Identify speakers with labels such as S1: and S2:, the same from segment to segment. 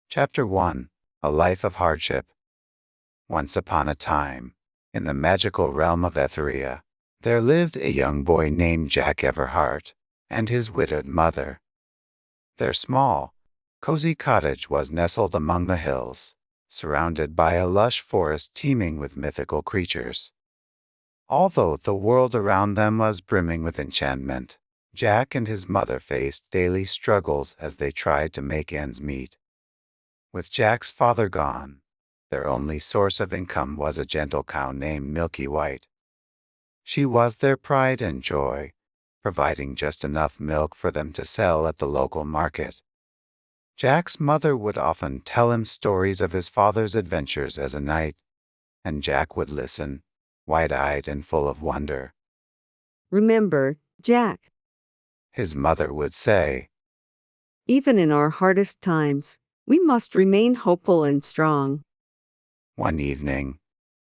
S1: Chapter 1. A Life of Hardship. Once upon a time, in the magical realm of Etheria, there lived a young boy named Jack Everhart and his widowed mother. Their small, cozy cottage was nestled among the hills, surrounded by a lush forest teeming with mythical creatures. Although the world around them was brimming with enchantment, Jack and his mother faced daily struggles as they tried to make ends meet. With Jack's father gone, their only source of income was a gentle cow named Milky White. She was their pride and joy, providing just enough milk for them to sell at the local market. Jack's mother would often tell him stories of his father's adventures as a knight, and Jack would listen, wide-eyed and full of wonder.
S2: Remember, Jack,
S1: His mother would say,
S2: even in our hardest times, we must remain hopeful and strong.
S1: One evening,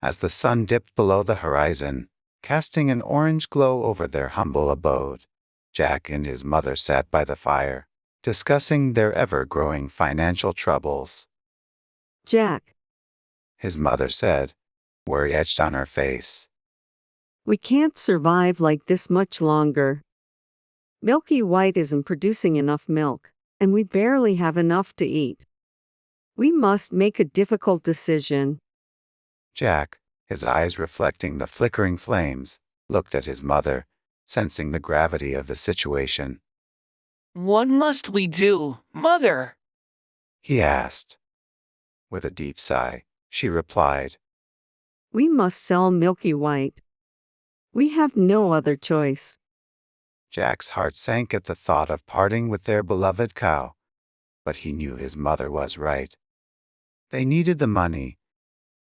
S1: as the sun dipped below the horizon, casting an orange glow over their humble abode, Jack and his mother sat by the fire, discussing their ever-growing financial troubles.
S2: Jack,
S1: His mother said, worry etched on her face.
S2: we can't survive like this much longer. Milky White isn't producing enough milk, and we barely have enough to eat. We must make a difficult decision.
S1: Jack, his eyes reflecting the flickering flames, looked at his mother, sensing the gravity of the situation.
S3: What must we do, Mother?
S1: He asked. With a deep sigh, she replied,
S2: We must sell Milky White. We have no other choice.
S1: Jack's heart sank at the thought of parting with their beloved cow, but he knew his mother was right. They needed the money,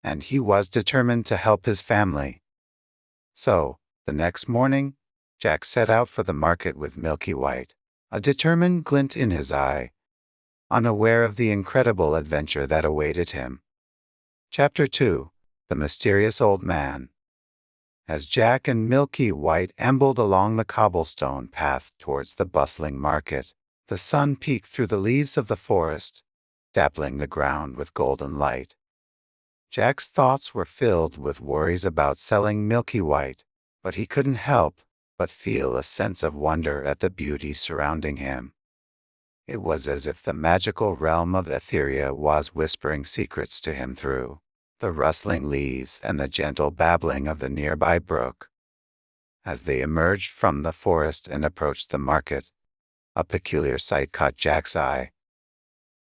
S1: and he was determined to help his family. So, the next morning, Jack set out for the market with Milky White, a determined glint in his eye, unaware of the incredible adventure that awaited him. Chapter 2. The Mysterious Old Man. As Jack and Milky White ambled along the cobblestone path towards the bustling market, the sun peeked through the leaves of the forest, dappling the ground with golden light. Jack's thoughts were filled with worries about selling Milky White, but he couldn't help but feel a sense of wonder at the beauty surrounding him. It was as if the magical realm of Etheria was whispering secrets to him through the rustling leaves and the gentle babbling of the nearby brook. As they emerged from the forest and approached the market, a peculiar sight caught Jack's eye.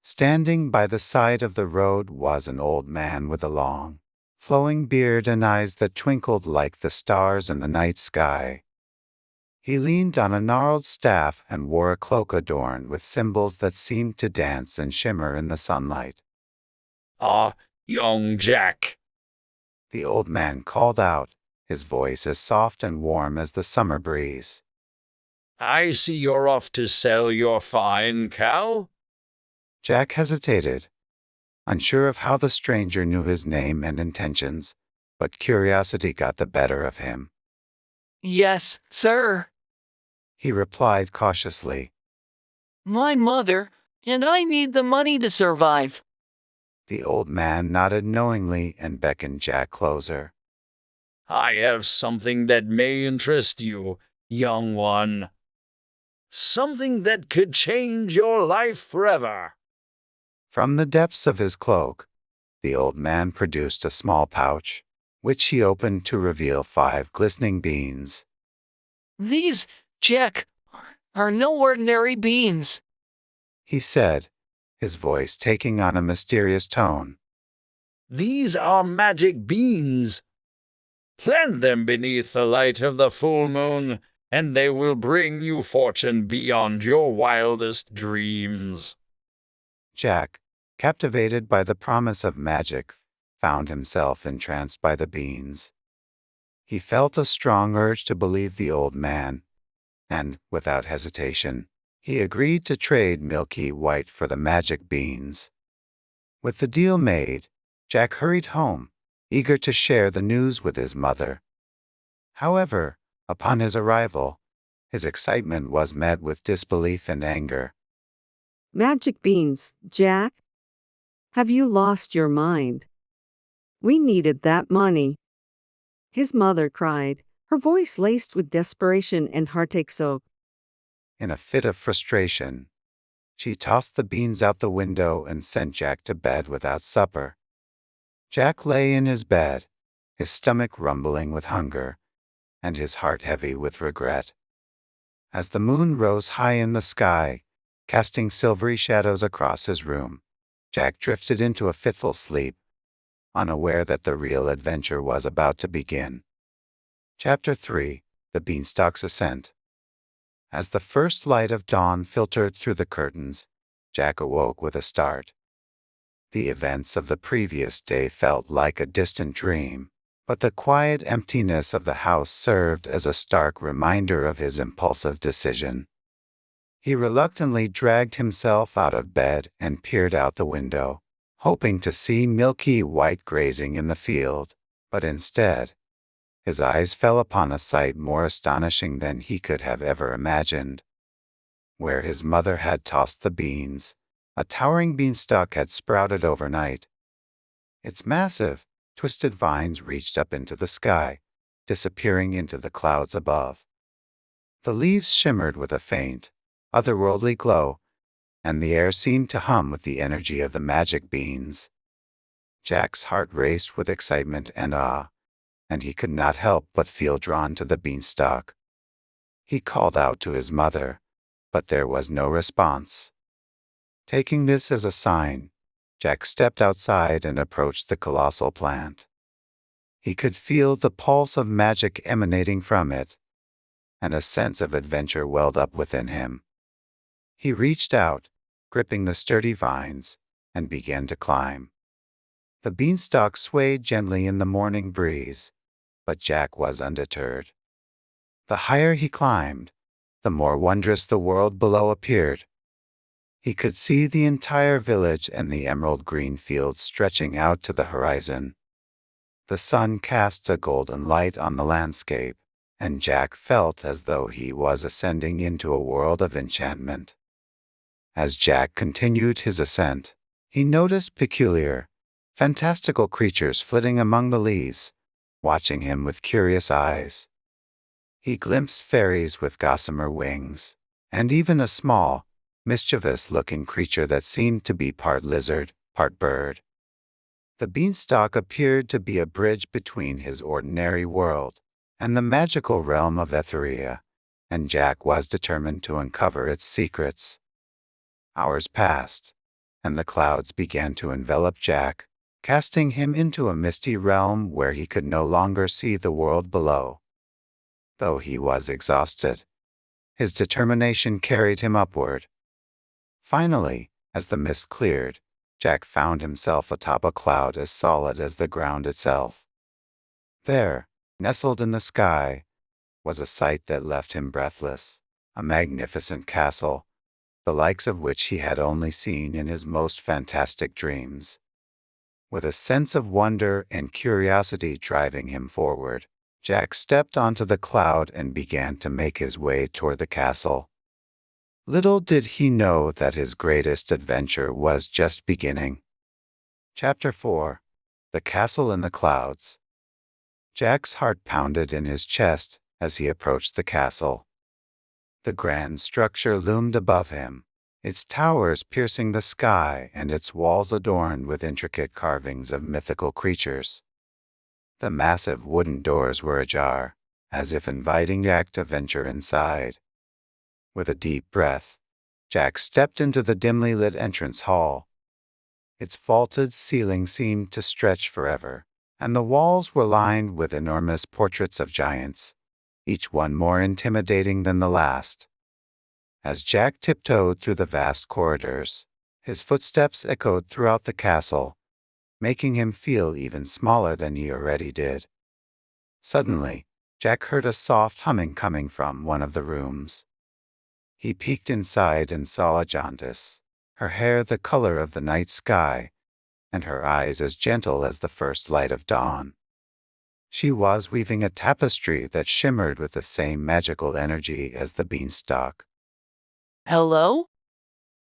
S1: Standing by the side of the road was an old man with a long, flowing beard and eyes that twinkled like the stars in the night sky. He leaned on a gnarled staff and wore a cloak adorned with symbols that seemed to dance and shimmer in the sunlight.
S4: Young Jack.
S1: The old man called out, his voice as soft and warm as the summer breeze.
S4: I see you're off to sell your fine cow.
S1: Jack hesitated, unsure of how the stranger knew his name and intentions, but curiosity got the better of him.
S3: Yes, sir.
S1: He replied cautiously.
S3: My mother and I need the money to survive.
S1: The old man nodded knowingly and beckoned Jack closer.
S4: I have something that may interest you, young one. Something that could change your life forever.
S1: From the depths of his cloak, the old man produced a small pouch, which he opened to reveal 5 glistening beans.
S3: These, Jack, are no ordinary beans.
S1: He said, his voice taking on a mysterious tone.
S4: These are magic beans. Plant them beneath the light of the full moon, and they will bring you fortune beyond your wildest dreams.
S1: Jack, captivated by the promise of magic, found himself entranced by the beans. He felt a strong urge to believe the old man, and, without hesitation, he agreed to trade Milky White for the magic beans. With the deal made, Jack hurried home, eager to share the news with his mother. However, upon his arrival, his excitement was met with disbelief and anger.
S2: Magic beans, Jack? Have you lost your mind? We needed that money. His mother cried, her voice laced with desperation and heartache soak.
S1: In a fit of frustration, she tossed the beans out the window and sent Jack to bed without supper. Jack lay in his bed, his stomach rumbling with hunger, and his heart heavy with regret. As the moon rose high in the sky, casting silvery shadows across his room, Jack drifted into a fitful sleep, unaware that the real adventure was about to begin. Chapter 3: The Beanstalk's Ascent. As the first light of dawn filtered through the curtains, Jack awoke with a start. The events of the previous day felt like a distant dream, but the quiet emptiness of the house served as a stark reminder of his impulsive decision. He reluctantly dragged himself out of bed and peered out the window, hoping to see milky white grazing in the field, but instead, his eyes fell upon a sight more astonishing than he could have ever imagined. Where his mother had tossed the beans, a towering beanstalk had sprouted overnight. Its massive, twisted vines reached up into the sky, disappearing into the clouds above. The leaves shimmered with a faint, otherworldly glow, and the air seemed to hum with the energy of the magic beans. Jack's heart raced with excitement and awe, and he could not help but feel drawn to the beanstalk. He called out to his mother, but there was no response. Taking this as a sign, Jack stepped outside and approached the colossal plant. He could feel the pulse of magic emanating from it, and a sense of adventure welled up within him. He reached out, gripping the sturdy vines, and began to climb. The beanstalk swayed gently in the morning breeze, but Jack was undeterred. The higher he climbed, the more wondrous the world below appeared. He could see the entire village and the emerald green fields stretching out to the horizon. The sun cast a golden light on the landscape, and Jack felt as though he was ascending into a world of enchantment. As Jack continued his ascent, he noticed peculiar, fantastical creatures flitting among the leaves, watching him with curious eyes. He glimpsed fairies with gossamer wings, and even a small, mischievous-looking creature that seemed to be part lizard, part bird. The beanstalk appeared to be a bridge between his ordinary world and the magical realm of Etheria, and Jack was determined to uncover its secrets. Hours passed, and the clouds began to envelop Jack, casting him into a misty realm where he could no longer see the world below. Though he was exhausted, his determination carried him upward. Finally, as the mist cleared, Jack found himself atop a cloud as solid as the ground itself. There, nestled in the sky, was a sight that left him breathless, a magnificent castle, the likes of which he had only seen in his most fantastic dreams. With a sense of wonder and curiosity driving him forward, Jack stepped onto the cloud and began to make his way toward the castle. Little did he know that his greatest adventure was just beginning. Chapter 4: The Castle in the Clouds. Jack's heart pounded in his chest as he approached the castle. The grand structure loomed above him, its towers piercing the sky and its walls adorned with intricate carvings of mythical creatures. The massive wooden doors were ajar, as if inviting Jack to venture inside. With a deep breath, Jack stepped into the dimly lit entrance hall. Its vaulted ceiling seemed to stretch forever, and the walls were lined with enormous portraits of giants, each one more intimidating than the last. As Jack tiptoed through the vast corridors, his footsteps echoed throughout the castle, making him feel even smaller than he already did. Suddenly, Jack heard a soft humming coming from one of the rooms. He peeked inside and saw a giantess, her hair the color of the night sky, and her eyes as gentle as the first light of dawn. She was weaving a tapestry that shimmered with the same magical energy as the beanstalk.
S3: Hello?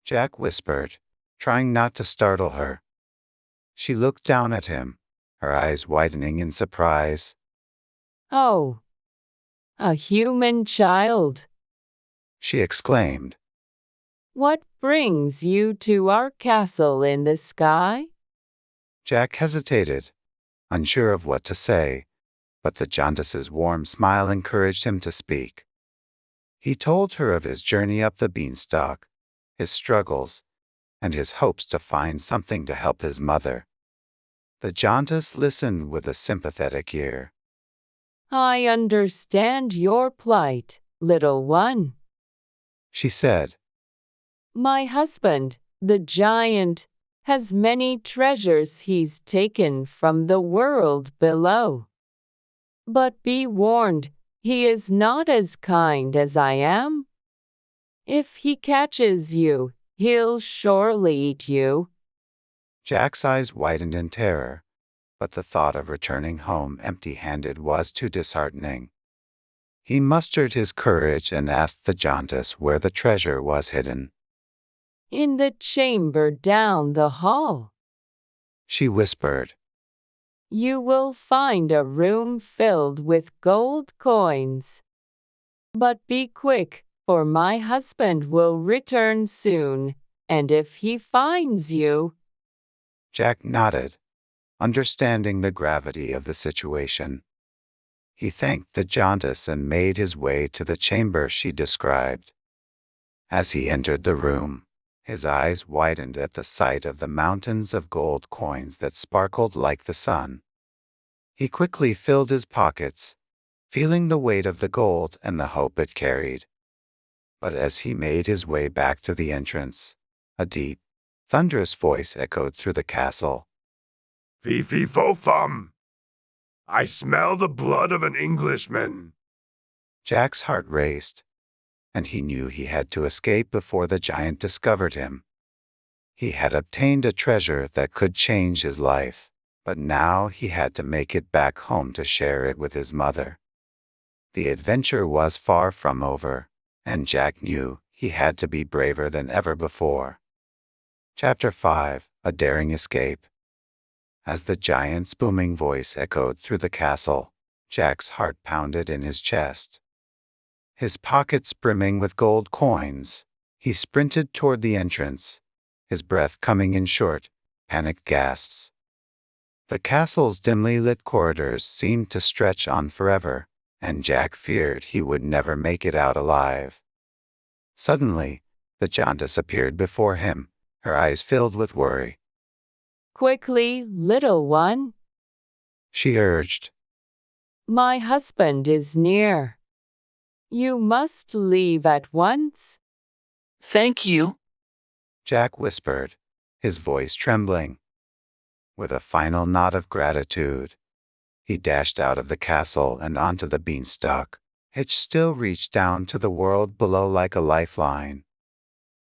S1: Jack whispered, trying not to startle her. She looked down at him, her eyes widening in surprise.
S5: Oh, a human child.
S1: She exclaimed.
S5: What brings you to our castle in the sky?
S1: Jack hesitated, unsure of what to say, but the Jaundice's warm smile encouraged him to speak. He told her of his journey up the beanstalk, his struggles, and his hopes to find something to help his mother. The Jaundice listened with a sympathetic ear.
S5: I understand your plight, little one,
S1: She said.
S5: My husband, the giant, has many treasures he's taken from the world below. But be warned, he is not as kind as I am. If he catches you, he'll surely eat you.
S1: Jack's eyes widened in terror, but the thought of returning home empty-handed was too disheartening. He mustered his courage and asked the Jaundice where the treasure was hidden.
S5: In the chamber down the hall.
S1: She whispered.
S5: You will find a room filled with gold coins. But be quick, for my husband will return soon, and if he finds you—
S1: Jack nodded, understanding the gravity of the situation. He thanked the Jaundice and made his way to the chamber she described. As he entered the room, his eyes widened at the sight of the mountains of gold coins that sparkled like the sun. He quickly filled his pockets, feeling the weight of the gold and the hope it carried. But as he made his way back to the entrance, a deep, thunderous voice echoed through the castle.
S6: Fee-fee-fo-fum! I smell the blood of an Englishman.
S1: Jack's heart raced, and he knew he had to escape before the giant discovered him. He had obtained a treasure that could change his life, but now he had to make it back home to share it with his mother. The adventure was far from over, and Jack knew he had to be braver than ever before. Chapter 5: A Daring Escape. As the giant's booming voice echoed through the castle, Jack's heart pounded in his chest. His pockets brimming with gold coins, he sprinted toward the entrance, his breath coming in short, panicked gasps. The castle's dimly lit corridors seemed to stretch on forever, and Jack feared he would never make it out alive. Suddenly, the Jaundice appeared before him, her eyes filled with worry.
S5: Quickly, little one,
S1: She urged.
S5: My husband is near. You must leave at once.
S3: Thank you.
S1: Jack whispered, his voice trembling. With a final nod of gratitude, he dashed out of the castle and onto the beanstalk, which still reached down to the world below like a lifeline.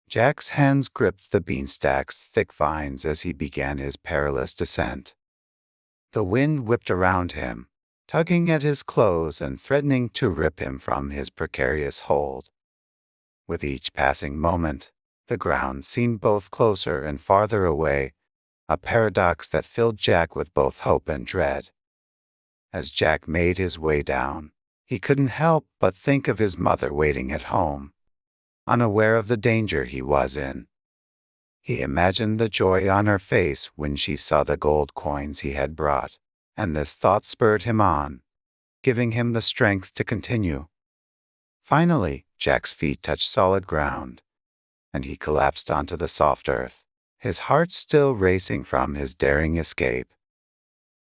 S1: Jack's hands gripped the beanstalk's thick vines as he began his perilous descent. The wind whipped around him, tugging at his clothes and threatening to rip him from his precarious hold. With each passing moment, the ground seemed both closer and farther away, a paradox that filled Jack with both hope and dread. As Jack made his way down, he couldn't help but think of his mother waiting at home, unaware of the danger he was in. He imagined the joy on her face when she saw the gold coins he had brought, and this thought spurred him on, giving him the strength to continue. Finally, Jack's feet touched solid ground, and he collapsed onto the soft earth, his heart still racing from his daring escape.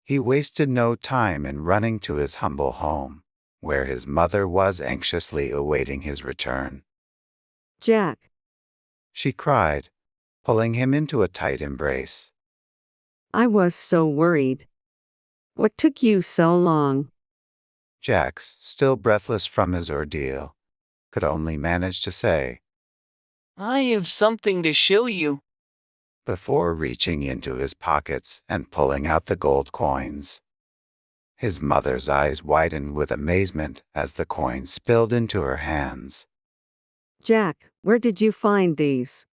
S1: He wasted no time in running to his humble home, where his mother was anxiously awaiting his return.
S2: Jack,
S1: She cried, pulling him into a tight embrace.
S2: I was so worried. What took you so long?
S1: Jack, still breathless from his ordeal, could only manage to say,
S3: I have something to show you.
S1: before reaching into his pockets and pulling out the gold coins. His mother's eyes widened with amazement as the coins spilled into her hands.
S2: Jack, where did you find these?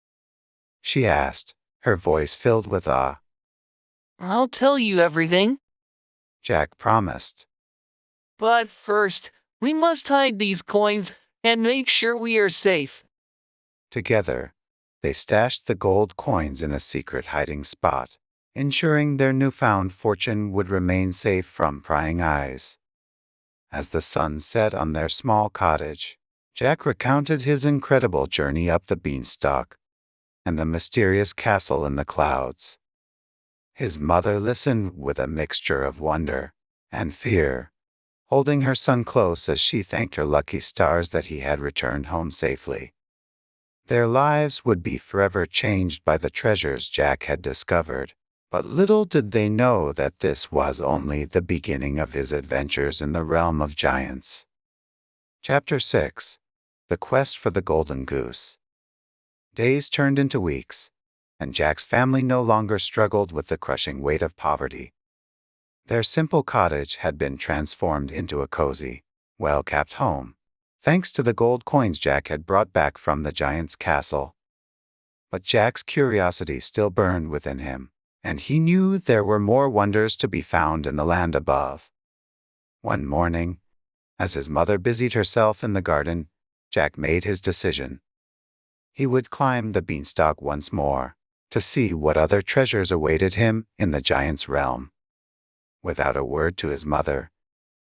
S1: She asked, her voice filled with awe.
S3: I'll tell you everything.
S1: Jack promised.
S3: But first, we must hide these coins and make sure we are safe.
S1: Together, they stashed the gold coins in a secret hiding spot, ensuring their newfound fortune would remain safe from prying eyes. As the sun set on their small cottage, Jack recounted his incredible journey up the Beanstalk and the mysterious castle in the clouds. His mother listened with a mixture of wonder and fear, holding her son close as she thanked her lucky stars that he had returned home safely. Their lives would be forever changed by the treasures Jack had discovered, but little did they know that this was only the beginning of his adventures in the realm of giants. Chapter 6. The Quest for the Golden Goose. Days turned into weeks, and Jack's family no longer struggled with the crushing weight of poverty. Their simple cottage had been transformed into a cozy, well-kept home, thanks to the gold coins Jack had brought back from the giant's castle. But Jack's curiosity still burned within him, and he knew there were more wonders to be found in the land above. One morning, as his mother busied herself in the garden, Jack made his decision. He would climb the beanstalk once more, to see what other treasures awaited him in the giant's realm. Without a word to his mother,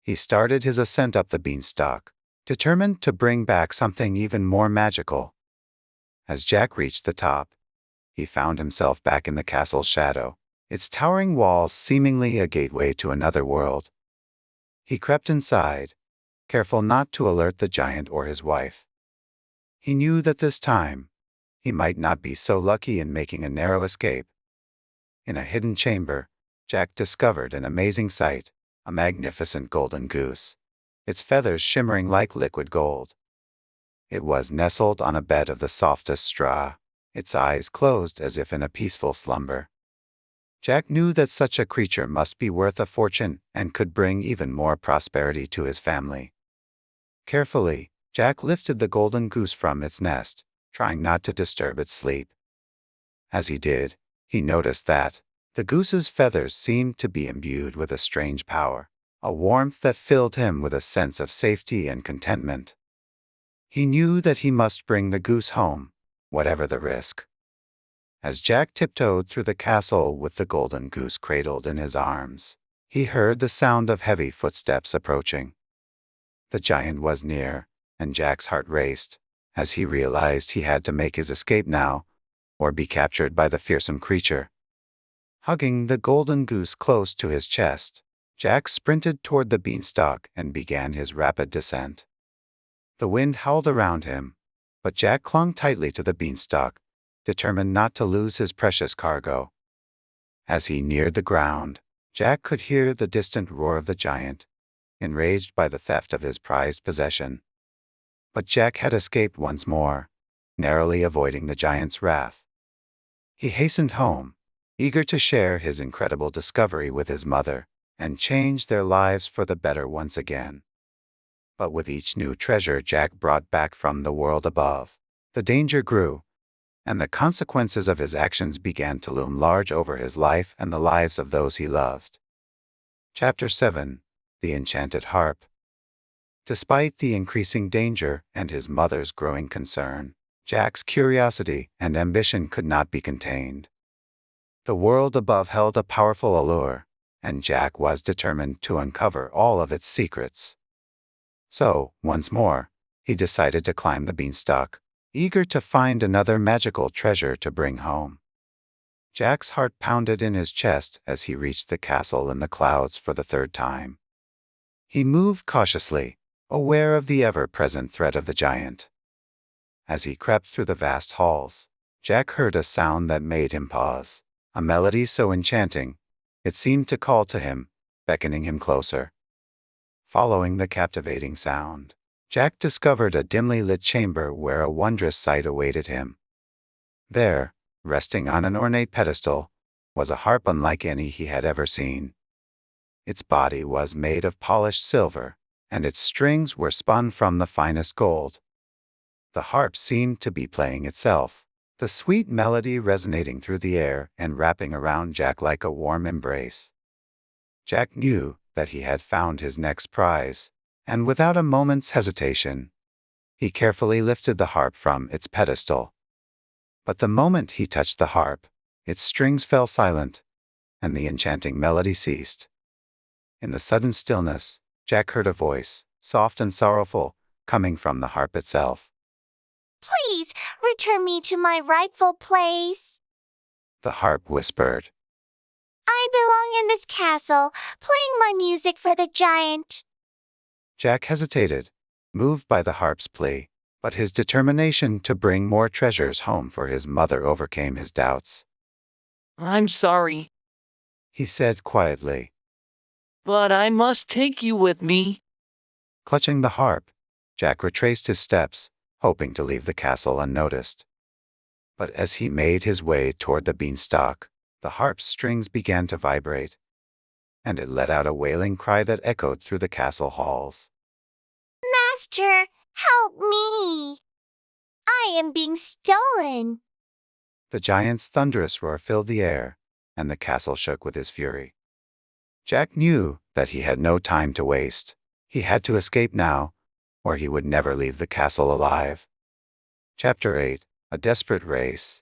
S1: he started his ascent up the beanstalk, determined to bring back something even more magical. As Jack reached the top, he found himself back in the castle's shadow, its towering walls seemingly a gateway to another world. He crept inside, careful not to alert the giant or his wife. He knew that this time, he might not be so lucky in making a narrow escape. In a hidden chamber, Jack discovered an amazing sight, a magnificent golden goose, its feathers shimmering like liquid gold. It was nestled on a bed of the softest straw, its eyes closed as if in a peaceful slumber. Jack knew that such a creature must be worth a fortune and could bring even more prosperity to his family. Carefully, Jack lifted the golden goose from its nest, trying not to disturb its sleep. As he did, he noticed that the goose's feathers seemed to be imbued with a strange power, a warmth that filled him with a sense of safety and contentment. He knew that he must bring the goose home, whatever the risk. As Jack tiptoed through the castle with the golden goose cradled in his arms, he heard the sound of heavy footsteps approaching. The giant was near, and Jack's heart raced, as he realized he had to make his escape now, or be captured by the fearsome creature. Hugging the golden goose close to his chest, Jack sprinted toward the beanstalk and began his rapid descent. The wind howled around him, but Jack clung tightly to the beanstalk, determined not to lose his precious cargo. As he neared the ground, Jack could hear the distant roar of the giant, enraged by the theft of his prized possession. But Jack had escaped once more, narrowly avoiding the giant's wrath. He hastened home, eager to share his incredible discovery with his mother and change their lives for the better once again. But with each new treasure Jack brought back from the world above, the danger grew, and the consequences of his actions began to loom large over his life and the lives of those he loved. Chapter 7. The Enchanted Harp. Despite the increasing danger and his mother's growing concern, Jack's curiosity and ambition could not be contained. The world above held a powerful allure, and Jack was determined to uncover all of its secrets. So, once more, he decided to climb the beanstalk, eager to find another magical treasure to bring home. Jack's heart pounded in his chest as he reached the castle in the clouds for the third time. He moved cautiously, aware of the ever-present threat of the giant. As he crept through the vast halls, Jack heard a sound that made him pause, a melody so enchanting, it seemed to call to him, beckoning him closer. Following the captivating sound, Jack discovered a dimly lit chamber where a wondrous sight awaited him. There, resting on an ornate pedestal, was a harp unlike any he had ever seen. Its body was made of polished silver, and its strings were spun from the finest gold. The harp seemed to be playing itself, the sweet melody resonating through the air and wrapping around Jack like a warm embrace. Jack knew that he had found his next prize, and without a moment's hesitation, he carefully lifted the harp from its pedestal. But the moment he touched the harp, its strings fell silent, and the enchanting melody ceased. In the sudden stillness, Jack heard a voice, soft and sorrowful, coming from the harp itself.
S7: Please return me to my rightful place.
S1: The harp whispered.
S7: I belong in this castle, playing my music for the giant.
S1: Jack hesitated, moved by the harp's plea, but his determination to bring more treasures home for his mother overcame his doubts.
S3: I'm sorry,
S1: He said quietly.
S3: but I must take you with me.
S1: Clutching the harp, Jack retraced his steps, hoping to leave the castle unnoticed. But as he made his way toward the beanstalk, the harp's strings began to vibrate, and it let out a wailing cry that echoed through the castle halls.
S7: Master, help me. I am being stolen.
S1: The giant's thunderous roar filled the air, and the castle shook with his fury. Jack knew that he had no time to waste. He had to escape now, or he would never leave the castle alive. Chapter 8: A Desperate Race.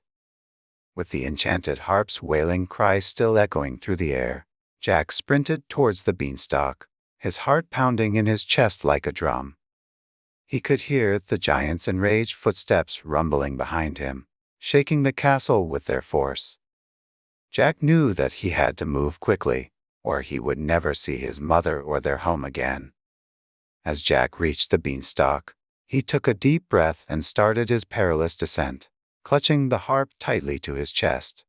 S1: With the enchanted harp's wailing cry still echoing through the air, Jack sprinted towards the beanstalk, his heart pounding in his chest like a drum. He could hear the giant's enraged footsteps rumbling behind him, shaking the castle with their force. Jack knew that he had to move quickly, or he would never see his mother or their home again. As Jack reached the beanstalk, he took a deep breath and started his perilous descent, clutching the harp tightly to his chest.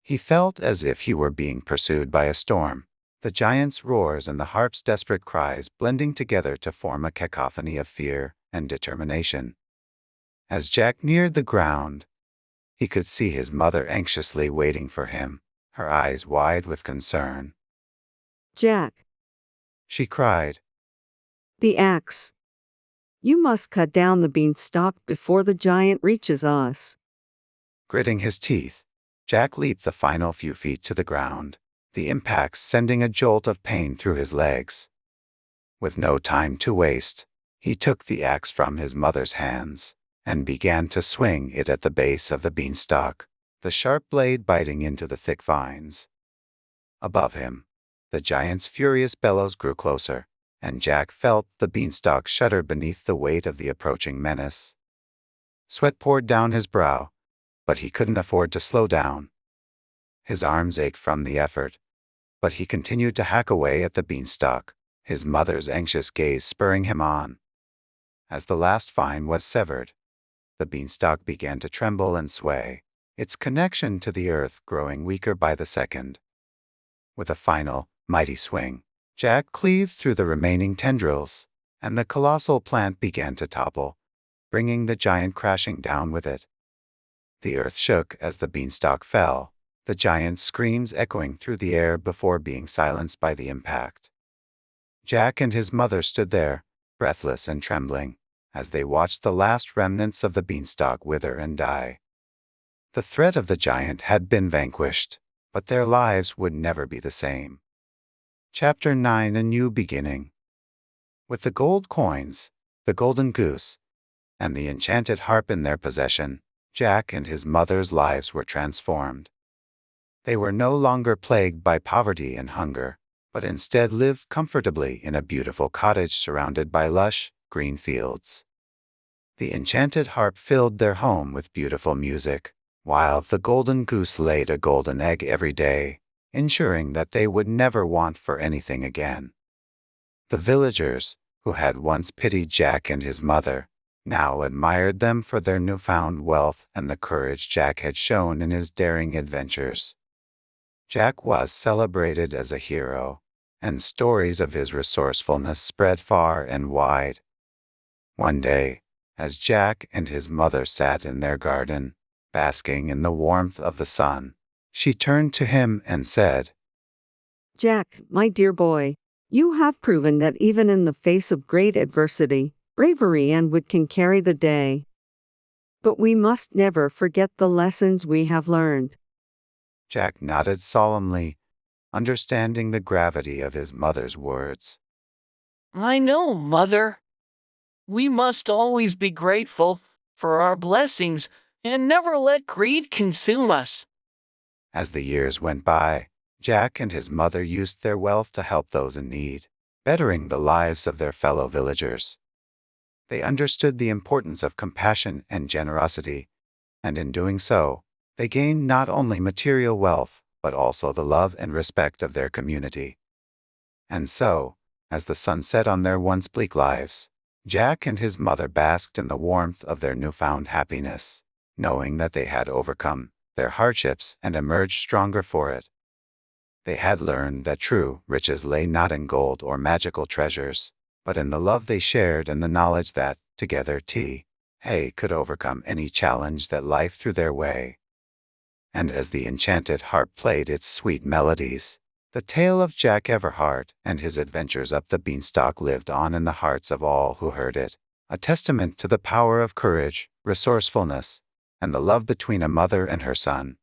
S1: He felt as if he were being pursued by a storm, the giant's roars and the harp's desperate cries blending together to form a cacophony of fear and determination. As Jack neared the ground, he could see his mother anxiously waiting for him, her eyes wide with concern.
S2: Jack,
S1: She cried.
S2: the axe. You must cut down the beanstalk before the giant reaches us.
S1: Gritting his teeth, Jack leaped the final few feet to the ground, the impact sending a jolt of pain through his legs. With no time to waste, he took the axe from his mother's hands and began to swing it at the base of the beanstalk, the sharp blade biting into the thick vines. Above him, the giant's furious bellows grew closer, and Jack felt the beanstalk shudder beneath the weight of the approaching menace. Sweat poured down his brow, but he couldn't afford to slow down. His arms ached from the effort, but he continued to hack away at the beanstalk, his mother's anxious gaze spurring him on. As the last vine was severed, the beanstalk began to tremble and sway, its connection to the earth growing weaker by the second. With a final, mighty swing, Jack cleaved through the remaining tendrils, and the colossal plant began to topple, bringing the giant crashing down with it. The earth shook as the beanstalk fell, the giant's screams echoing through the air before being silenced by the impact. Jack and his mother stood there, breathless and trembling, as they watched the last remnants of the beanstalk wither and die. The threat of the giant had been vanquished, but their lives would never be the same. Chapter 9: A New Beginning. With the gold coins, the golden goose, and the enchanted harp in their possession, Jack and his mother's lives were transformed. They were no longer plagued by poverty and hunger, but instead lived comfortably in a beautiful cottage surrounded by lush, green fields. The enchanted harp filled their home with beautiful music, while the golden goose laid a golden egg every day, ensuring that they would never want for anything again. The villagers, who had once pitied Jack and his mother, now admired them for their newfound wealth and the courage Jack had shown in his daring adventures. Jack was celebrated as a hero, and stories of his resourcefulness spread far and wide. One day, as Jack and his mother sat in their garden, basking in the warmth of the sun, she turned to him and said,
S2: Jack, my dear boy, you have proven that even in the face of great adversity, bravery and wit can carry the day. But we must never forget the lessons we have learned.
S1: Jack nodded solemnly, understanding the gravity of his mother's words.
S3: I know, Mother. We must always be grateful for our blessings and never let greed consume us.
S1: As the years went by, Jack and his mother used their wealth to help those in need, bettering the lives of their fellow villagers. They understood the importance of compassion and generosity, and in doing so, they gained not only material wealth, but also the love and respect of their community. And so, as the sun set on their once bleak lives, Jack and his mother basked in the warmth of their newfound happiness, knowing that they had overcome their hardships and emerged stronger for it. They had learned that true riches lay not in gold or magical treasures, but in the love they shared and the knowledge that, together, they could overcome any challenge that life threw their way. And as the enchanted harp played its sweet melodies, the tale of Jack Everhart and his adventures up the Beanstalk lived on in the hearts of all who heard it, a testament to the power of courage, resourcefulness, and the love between a mother and her son.